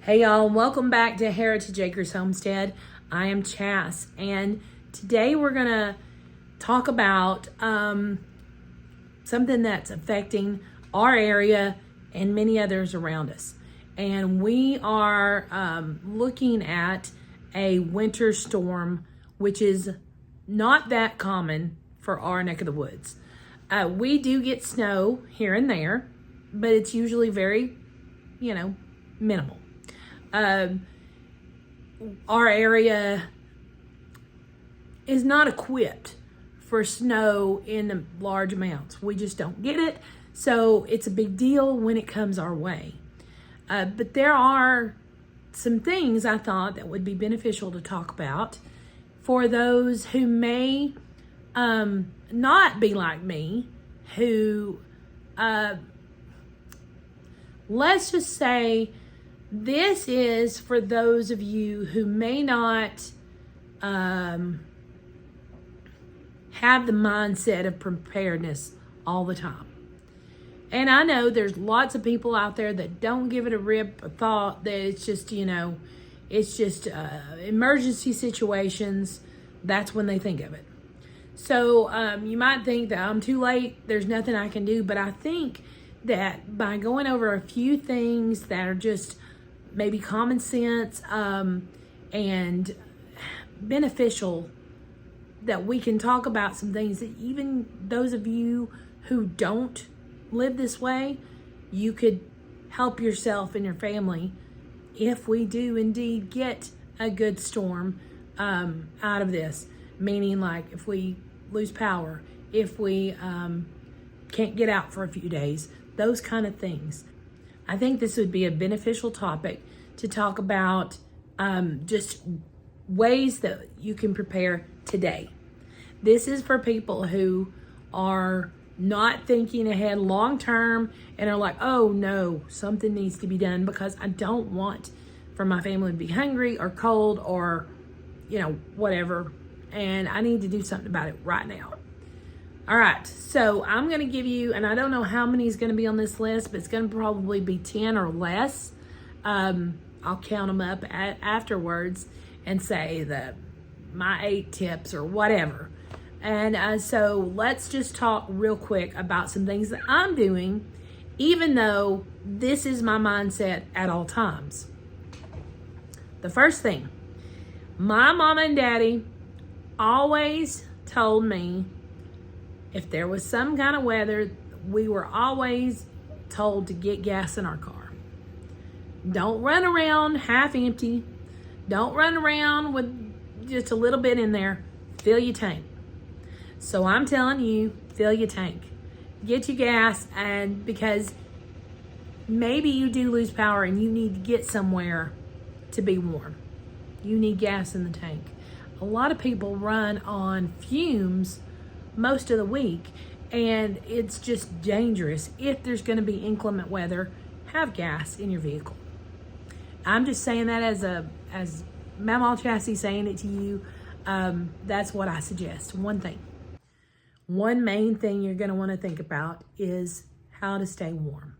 Hey y'all, welcome back to Heritage Acres Homestead. I am Chas, and today we're gonna talk about something that's affecting our area and many others around us. And we are looking at a winter storm, which is not that common for our neck of the woods. We do get snow here and there, but it's usually very, minimal. Our area is not equipped for snow in large amounts. We just don't get it. So it's a big deal when it comes our way. But there are some things I thought that would be beneficial to talk about for those who may not be like me, who, let's just say, this is for those of you who may not have the mindset of preparedness all the time. And I know there's lots of people out there that don't give it a rip, a thought, that it's just, emergency situations. That's when they think of it. So you might think that I'm too late, there's nothing I can do. But I think that by going over a few things that are just maybe common sense and beneficial, that we can talk about some things that even those of you who don't live this way, you could help yourself and your family if we do indeed get a good storm out of this. Meaning, like, if we lose power, if we can't get out for a few days, those kind of things. I think this would be a beneficial topic to talk about, just ways that you can prepare today. This is for people who are not thinking ahead long term and are like, oh no, something needs to be done because I don't want for my family to be hungry or cold or, whatever. And I need to do something about it right now. All right, so I'm going to give you, and I don't know how many is going to be on this list, but it's going to probably be 10 or less. I'll count them up afterwards and say my 8 tips or whatever. And so let's just talk real quick about some things that I'm doing, even though this is my mindset at all times. The first thing, my mama and daddy always told me if there was some kind of weather, we were always told to get gas in our car. Don't run around half empty. Don't run around with just a little bit in there. Fill your tank. So I'm telling you, fill your tank. Get your gas, and because maybe you do lose power and you need to get somewhere to be warm. You need gas in the tank. A lot of people run on fumes most of the week, and it's just dangerous. If there's going to be inclement weather, have gas in your vehicle. I'm just saying that as Mama Chasity saying it to you. That's what I suggest. One main thing you're going to want to think about is how to stay warm.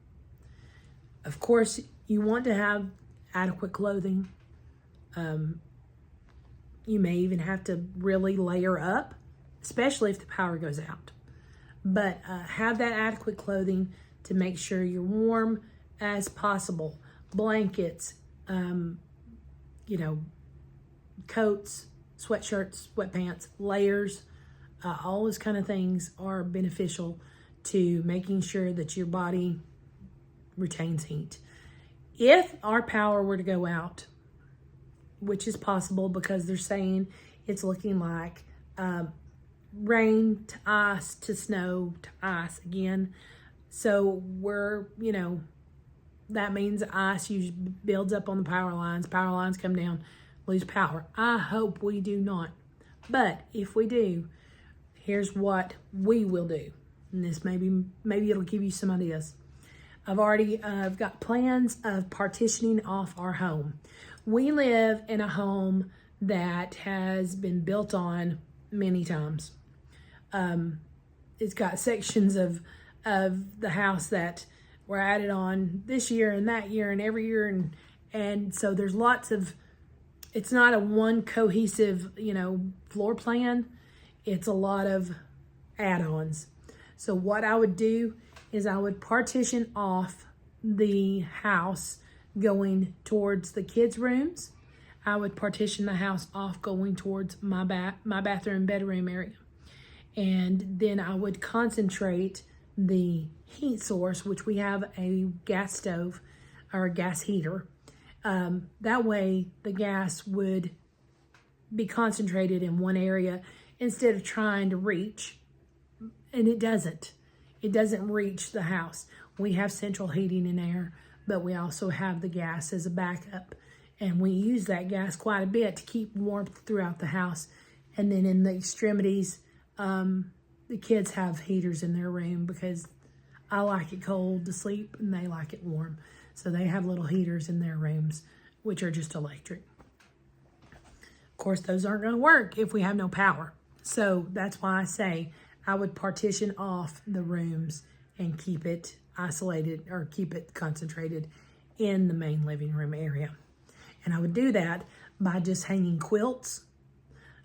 Of course, you want to have adequate clothing. You may even have to really layer up, especially if the power goes out. But have that adequate clothing to make sure you're warm as possible. Blankets, coats, sweatshirts, sweatpants, layers, all those kind of things are beneficial to making sure that your body retains heat. If our power were to go out, which is possible because they're saying it's looking like rain to ice to snow to ice again. So that means ice usually builds up on the power lines. Power lines come down, lose power. I hope we do not. But if we do, here's what we will do. And this maybe it'll give you some ideas. I've got plans of partitioning off our home. We live in a home that has been built on many times. It's got sections of the house that were added on this year and that year and every year, and so there's lots of, it's not a one cohesive, floor plan. It's a lot of add-ons. So what I would do is I would partition off the house going towards the kids' rooms. I would partition the house off going towards my bathroom, bedroom area. And then I would concentrate the heat source, which we have a gas stove or a gas heater. That way the gas would be concentrated in one area instead of trying to reach. And it doesn't reach the house. We have central heating and air, but we also have the gas as a backup. And we use that gas quite a bit to keep warmth throughout the house. And then in the extremities, the kids have heaters in their room because I like it cold to sleep and they like it warm. So they have little heaters in their rooms, which are just electric. Of course, those aren't going to work if we have no power. So that's why I say I would partition off the rooms and keep it isolated or keep it concentrated in the main living room area. And I would do that by just hanging quilts.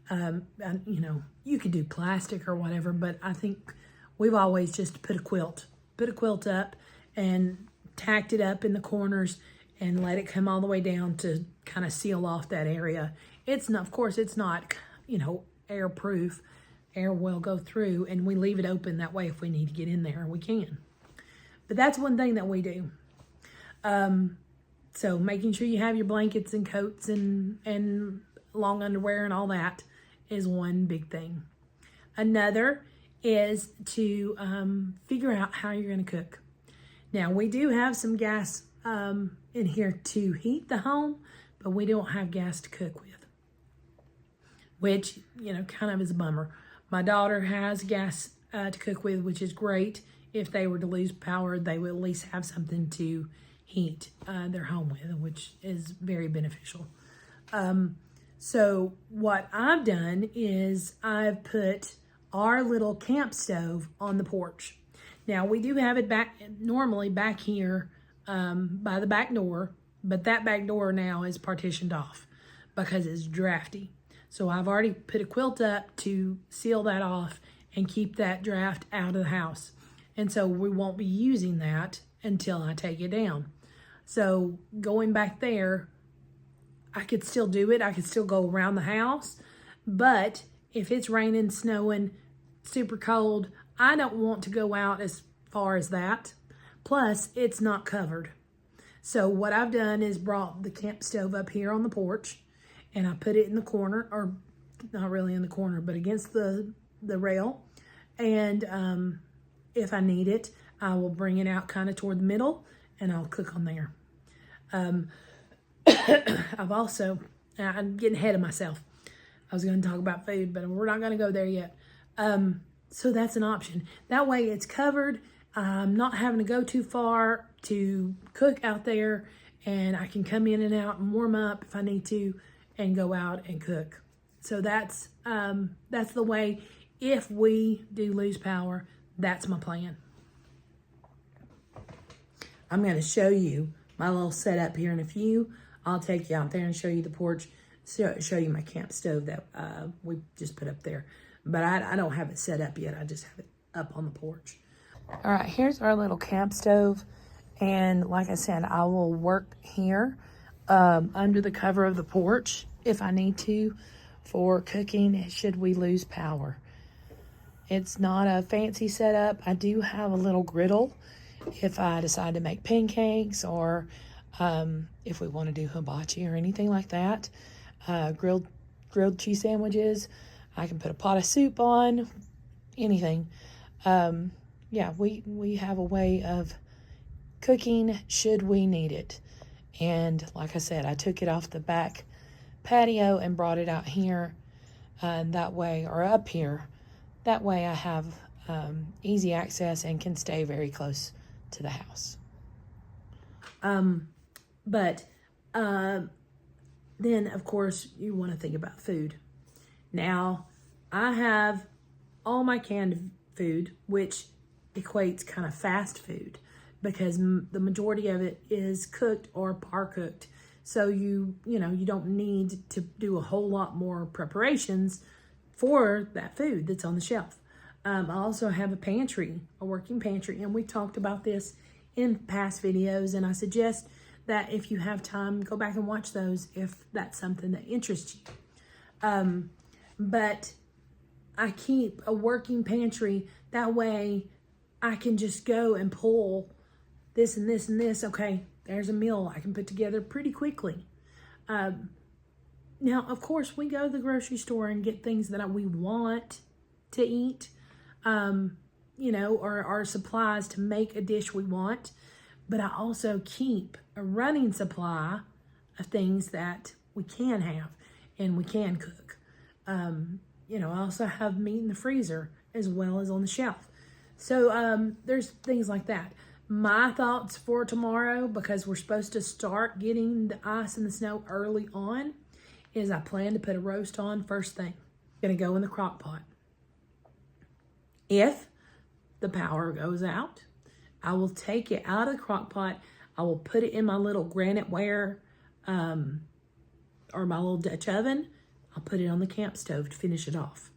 You could do plastic or whatever, but I think we've always just put a quilt up and tacked it up in the corners and let it come all the way down to kind of seal off that area. It's not, of course, it's not, airproof. Air will go through, and we leave it open that way. If we need to get in there, we can. But that's one thing that we do. So making sure you have your blankets and coats and long underwear and all that is one big thing. Another is to figure out how you're going to cook. Now, we do have some gas in here to heat the home, but we don't have gas to cook with, which, kind of is a bummer. My daughter has gas to cook with, which is great. If they were to lose power, they would at least have something to heat their home with, which is very beneficial. So what I've done is I've put our little camp stove on the porch. Now, we do have it normally back here by the back door, but that back door now is partitioned off because it's drafty. So I've already put a quilt up to seal that off and keep that draft out of the house. And so we won't be using that until I take it down. So going back there, I could still do it. I could still go around the house. But if it's raining, snowing, super cold, I don't want to go out as far as that. Plus, it's not covered. So what I've done is brought the camp stove up here on the porch, and I put it in the corner, or not really in the corner, but against the rail. And if I need it, I will bring it out kind of toward the middle, and I'll cook on there. I'm getting ahead of myself. I was going to talk about food, but we're not going to go there yet. So that's an option. That way it's covered. I'm not having to go too far to cook out there, and I can come in and out and warm up if I need to and go out and cook. So that's the way. If we do lose power, that's my plan. I'm going to show you my little setup here in a few. I'll take you out there and show you the porch, show you my camp stove that we just put up there. But I don't have it set up yet. I just have it up on the porch. All right, here's our little camp stove. And like I said, I will work here under the cover of the porch if I need to for cooking should we lose power. It's not a fancy setup. I do have a little griddle if I decide to make pancakes or if we want to do hibachi or anything like that. Grilled cheese sandwiches. I can put a pot of soup on, anything. Yeah, we have a way of cooking should we need it. And like I said, I took it off the back patio and brought it out here that way, or up here. That way I have easy access and can stay very close to the house. But then, of course, you want to think about food. Now, I have all my canned food, which equates kind of fast food, because the majority of it is cooked or par cooked. So you don't need to do a whole lot more preparations for that food that's on the shelf. I also have a working pantry, and we talked about this in past videos, and I suggest that if you have time, go back and watch those if that's something that interests you. But I keep a working pantry, that way I can just go and pull this and this and this. Okay, there's a meal I can put together pretty quickly. Now, of course, we go to the grocery store and get things that we want to eat, or our supplies to make a dish we want. But I also keep a running supply of things that we can have and we can cook. I also have meat in the freezer as well as on the shelf. So there's things like that. My thoughts for tomorrow, because we're supposed to start getting the ice and the snow early on, is I plan to put a roast on first thing. Gonna go in the crock pot. If the power goes out, I will take it out of the crock pot. I will put it in my little granite ware or my little Dutch oven. I'll put it on the camp stove to finish it off.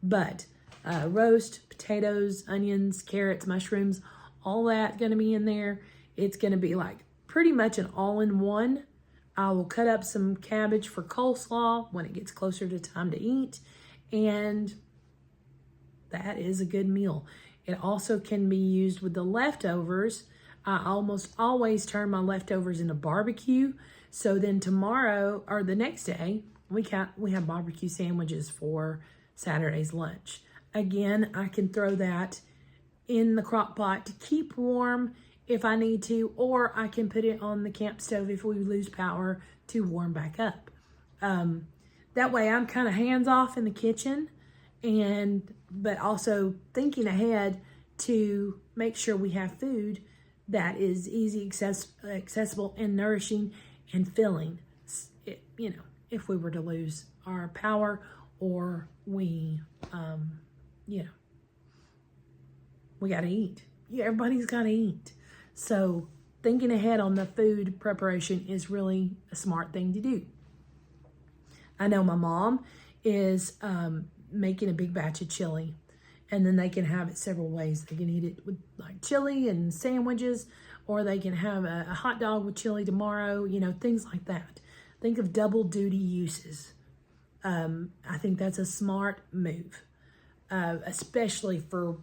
But roast, potatoes, onions, carrots, mushrooms, all that gonna be in there. It's gonna be like pretty much an all-in-one. I will cut up some cabbage for coleslaw when it gets closer to time to eat. And that is a good meal. It also can be used with the leftovers. I almost always turn my leftovers into barbecue. So then tomorrow or the next day, we have barbecue sandwiches for Saturday's lunch. Again, I can throw that in the crock pot to keep warm if I need to, or I can put it on the camp stove if we lose power to warm back up. That way I'm kind of hands off in the kitchen, but also thinking ahead to make sure we have food that is easy, accessible, and nourishing and filling. If we were to lose our power, or we got to eat. Everybody's got to eat. So thinking ahead on the food preparation is really a smart thing to do. I know my mom is making a big batch of chili, and then they can have it several ways. They can eat it with like chili and sandwiches, or they can have a hot dog with chili tomorrow, things like that. Think of double duty uses. I think that's a smart move, especially for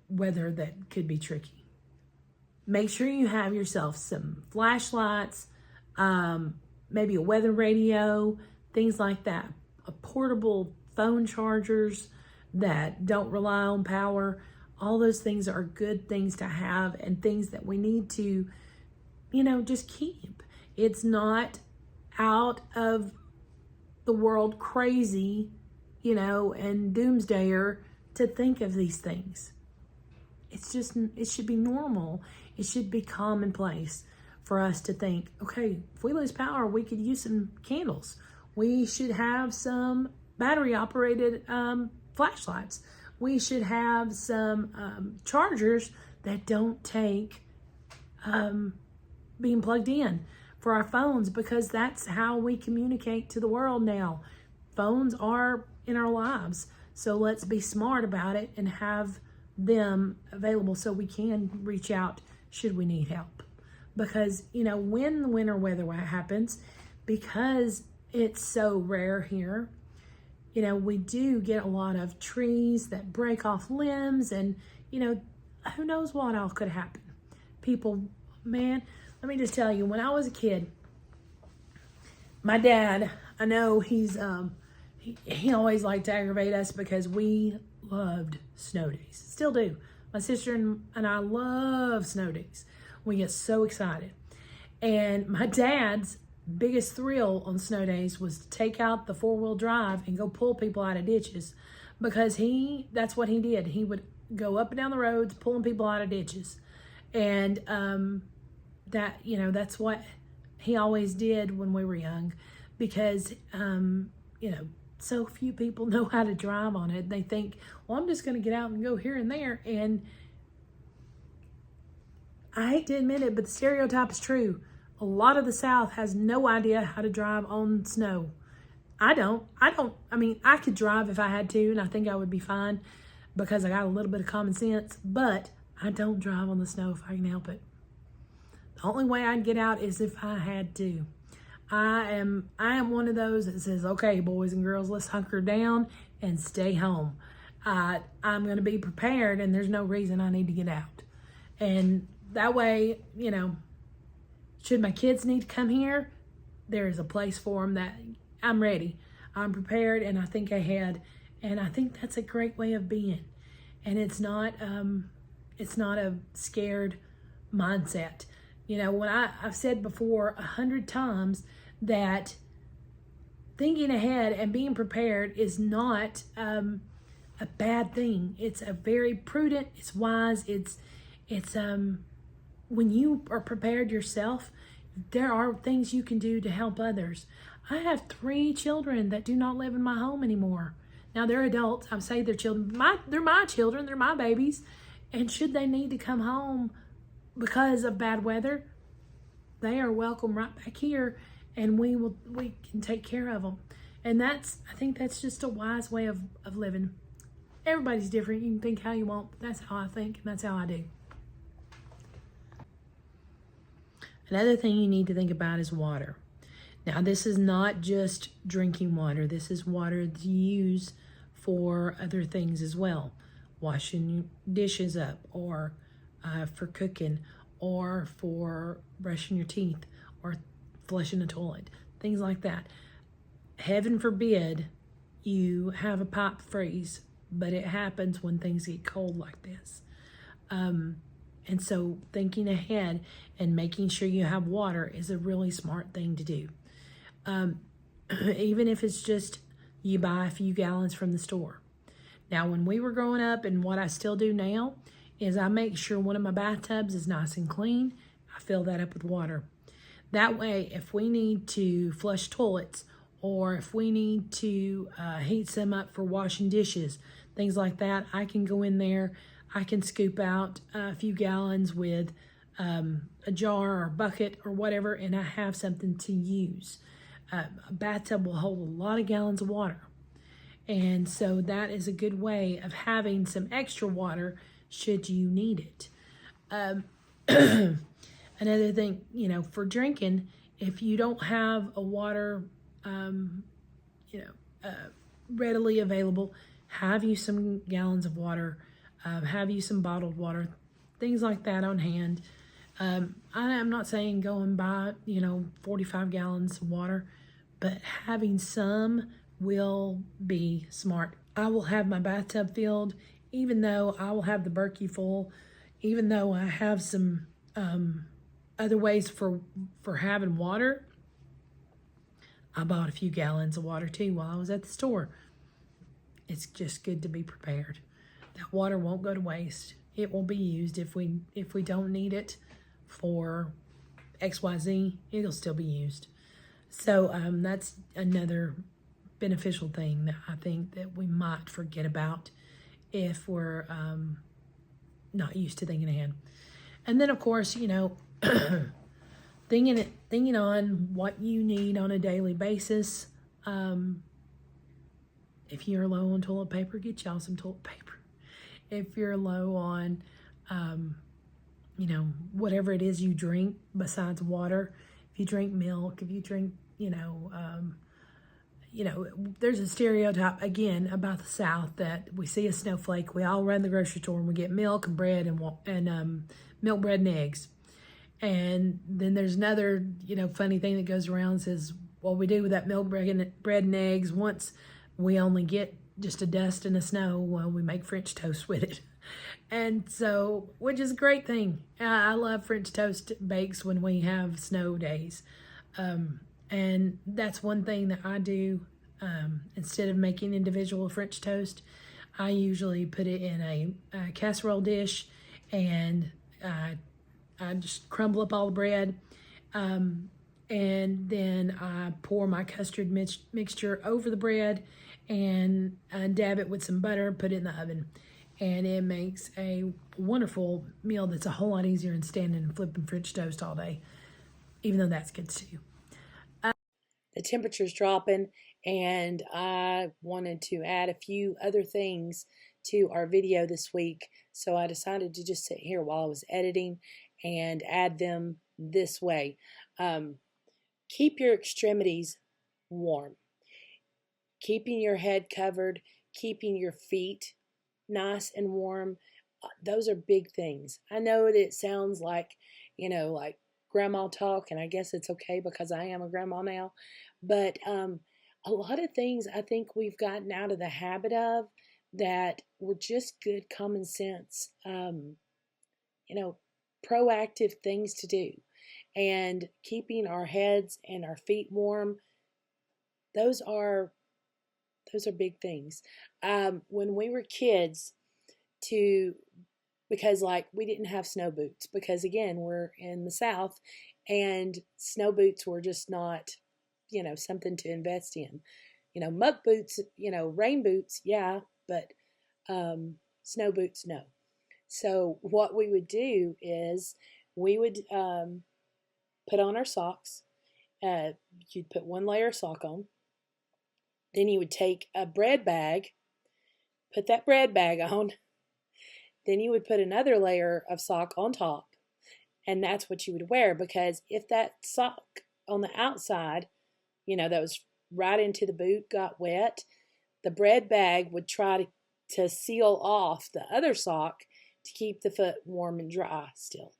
weather that could be tricky. Make sure you have yourself some flashlights, maybe a weather radio, things like that. A portable phone chargers that don't rely on power. All those things are good things to have, and things that we need to, just keep. It's not out of the world crazy, and doomsdayer to think of these things. It should be normal. It should be commonplace for us to think, okay, if we lose power, we could use some candles. We should have some battery operated flashlights. We should have some chargers that don't take being plugged in for our phones, because that's how we communicate to the world now. Phones are in our lives. So let's be smart about it and have them available so we can reach out should we need help. Because, when the winter weather happens, because it's so rare here, we do get a lot of trees that break off limbs, and, who knows what else could happen. People, man, let me just tell you, when I was a kid, my dad, I know he always liked to aggravate us because we loved snow days. Still do. My sister and I love snow days. We get so excited. And my dad's biggest thrill on snow days was to take out the 4-wheel drive and go pull people out of ditches, because that's what he did. He would go up and down the roads pulling people out of ditches. And that's what he always did when we were young, because so few people know how to drive on it. They think, well, I'm just going to get out and go here and there. And I hate to admit it, but the stereotype is true. A lot of the South has no idea how to drive on snow. I mean, I could drive if I had to, and I think I would be fine because I got a little bit of common sense, but I don't drive on the snow if I can help it. The only way I'd get out is if I had to. I am one of those that says, okay, boys and girls, let's hunker down and stay home. I'm going to be prepared, and there's no reason I need to get out. And that way, should my kids need to come here, there is a place for them that I'm ready. I'm prepared, and I think ahead. And I think that's a great way of being. And it's not a scared mindset. When I've said before 100 times that thinking ahead and being prepared is not a bad thing. It's a very prudent, it's wise, it's when you are prepared yourself, there are things you can do to help others. I have 3 children that do not live in my home anymore. Now they're adults. I say they're children. They're my children. They're my babies. And should they need to come home because of bad weather, they are welcome right back here, and we can take care of them. And I think that's just a wise way of living. Everybody's different. You can think how you want, but that's how I think, and that's how I do. Another thing you need to think about is water. Now, this is not just drinking water. This is water to use for other things as well. Washing dishes up, or for cooking, or for brushing your teeth, or flushing a toilet, things like that. Heaven forbid you have a pipe freeze, but it happens when things get cold like this. And so thinking ahead and making sure you have water is a really smart thing to do. Even if it's just you buy a few gallons from the store. Now, when we were growing up, and what I still do now, is I make sure one of my bathtubs is nice and clean. I fill that up with water. That way, if we need to flush toilets, or if we need to heat some up for washing dishes, things like that, I can go in there. I can scoop out a few gallons with a jar or bucket or whatever, and I have something to use. A bathtub will hold a lot of gallons of water. And so that is a good way of having some extra water should you need it. Another thing, for drinking, if you don't have a water, readily available, have you some gallons of water, have you some bottled water, things like that on hand. I'm not saying go and buy, 45 gallons of water, but having some will be smart. I will have my bathtub filled, even though I will have the Berkey full, even though I have some other ways for having water. I bought a few gallons of water too while I was at the store. It's just good to be prepared. That water won't go to waste. It will be used. If we don't need it for XYZ, it'll still be used. So that's another beneficial thing that I think that we might forget about if we're not used to thinking ahead. And then, of course, thinking on what you need on a daily basis. If you're low on toilet paper, get y'all some toilet paper. If you're low on, whatever it is you drink besides water, if you drink milk, if you drink, there's a stereotype, again, about the South that we see a snowflake, we all run to the grocery store and we get milk and bread and milk, bread, and eggs. And then there's another, funny thing that goes around and says, well, we do with that milk, bread, and eggs. Once we only get just a dust and a snow, well, we make French toast with it. And so, which is a great thing. I love French toast bakes when we have snow days. And that's one thing that I do. Instead of making individual French toast, I usually put it in a casserole dish, and I just crumble up all the bread, and then I pour my custard mixture over the bread, and dab it with some butter, put it in the oven. And it makes a wonderful meal that's a whole lot easier than standing and flipping French toast all day, even though that's good too. The temperature's dropping, and I wanted to add a few other things to our video this week, so I decided to just sit here while I was editing and add them this way. Keep your extremities warm. Keeping your head covered, keeping your feet nice and warm, those are big things. I know that it sounds like, like grandma talk, and I guess it's okay because I am a grandma now, but a lot of things I think we've gotten out of the habit of that were just good common sense, proactive things to do. And keeping our heads and our feet warm, those are big things. When we were kids, because like we didn't have snow boots, because again, we're in the South, and snow boots were just not, something to invest in. Muck boots, rain boots, yeah, but snow boots, no. So what we would do is we would put on our socks. You'd put one layer of sock on. Then you would take a bread bag, put that bread bag on. Then you would put another layer of sock on top. And that's what you would wear, because if that sock on the outside, that was right into the boot, got wet, the bread bag would try to seal off the other sock to keep the foot warm and dry still.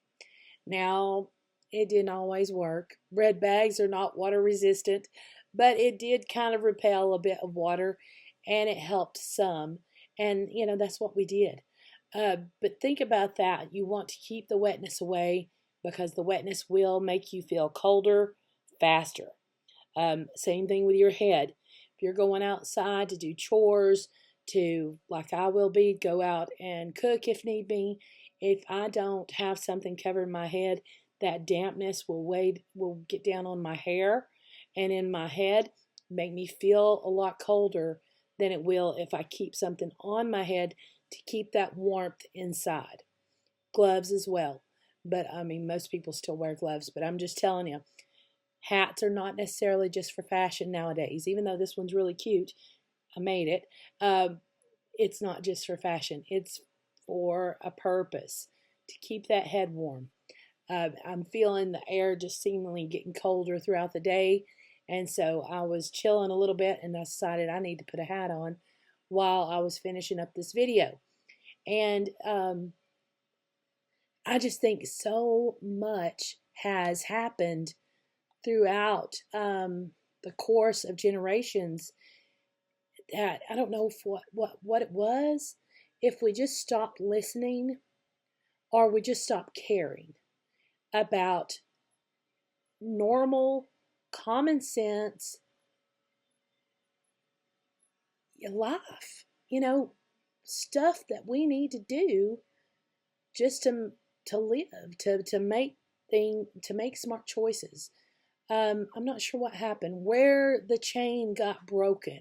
Now, it didn't always work. Bread bags are not water resistant, but it did kind of repel a bit of water, and it helped some. And, that's what we did. But think about that. You want to keep the wetness away, because the wetness will make you feel colder faster. Same thing with your head. If you're going outside to do chores, like I will be, go out and cook if need be, if I don't have something covering my head, that dampness will get down on my hair and in my head, make me feel a lot colder than it will if I keep something on my head to keep that warmth inside. Gloves as well. But most people still wear gloves, but I'm just telling you, hats are not necessarily just for fashion nowadays. Even though this one's really cute, I made it. It's not just for fashion. It's for a purpose, to keep that head warm. I'm feeling the air just seemingly getting colder throughout the day, and so I was chilling a little bit, and I decided I need to put a hat on while I was finishing up this video. And I just think so much has happened throughout the course of generations that I don't know what it was, if we just stopped listening or we just stopped caring about normal, common sense life, stuff that we need to do just to live, to make smart choices. I'm not sure what happened, where the chain got broken,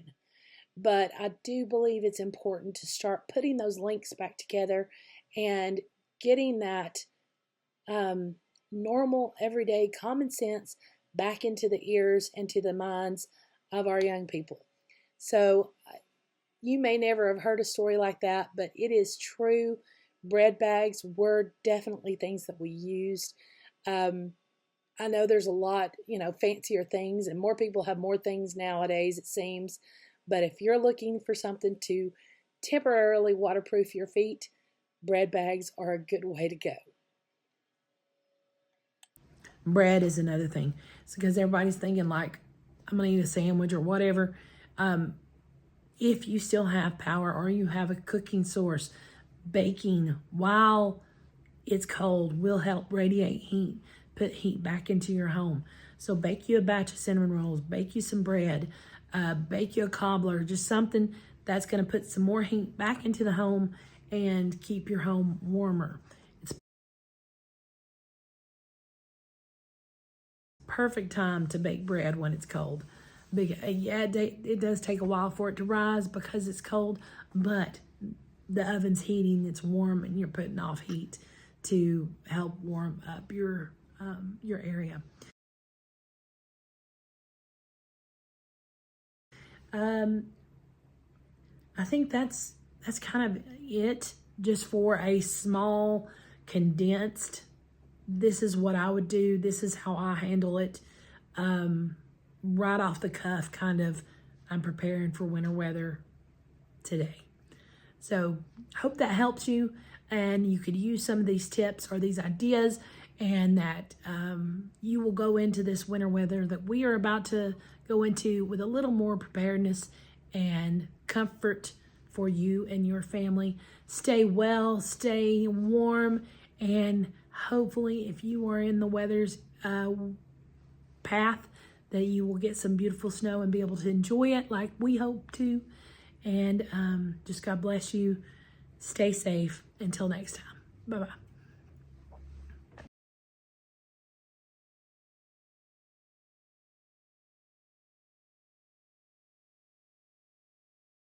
but I do believe it's important to start putting those links back together and getting that normal, everyday common sense back into the ears and to the minds of our young people. So you may never have heard a story like that, but it is true. Bread bags were definitely things that we used. I know there's a lot, fancier things, and more people have more things nowadays, it seems. But if you're looking for something to temporarily waterproof your feet, bread bags are a good way to go. Bread is another thing. It's because everybody's thinking like, I'm going to eat a sandwich or whatever. If you still have power or you have a cooking source, baking while it's cold will help radiate heat, put heat back into your home. So bake you a batch of cinnamon rolls, bake you some bread, bake you a cobbler, just something that's going to put some more heat back into the home and keep your home warmer. It's perfect time to bake bread when it's cold. Yeah, it does take a while for it to rise because it's cold, but the oven's heating, it's warm, and you're putting off heat to help warm up your area. I think that's kind of it, just for a small, condensed. This is what I would do. This is how I handle it. Right off the cuff, kind of, I'm preparing for winter weather today. So hope that helps you, and you could use some of these tips or these ideas, and that you will go into this winter weather that we are about to go into with a little more preparedness and comfort for you and your family. Stay well, stay warm, and hopefully if you are in the weather's path, that you will get some beautiful snow and be able to enjoy it like we hope to. And just God bless you. Stay safe. Until next time. Bye-bye.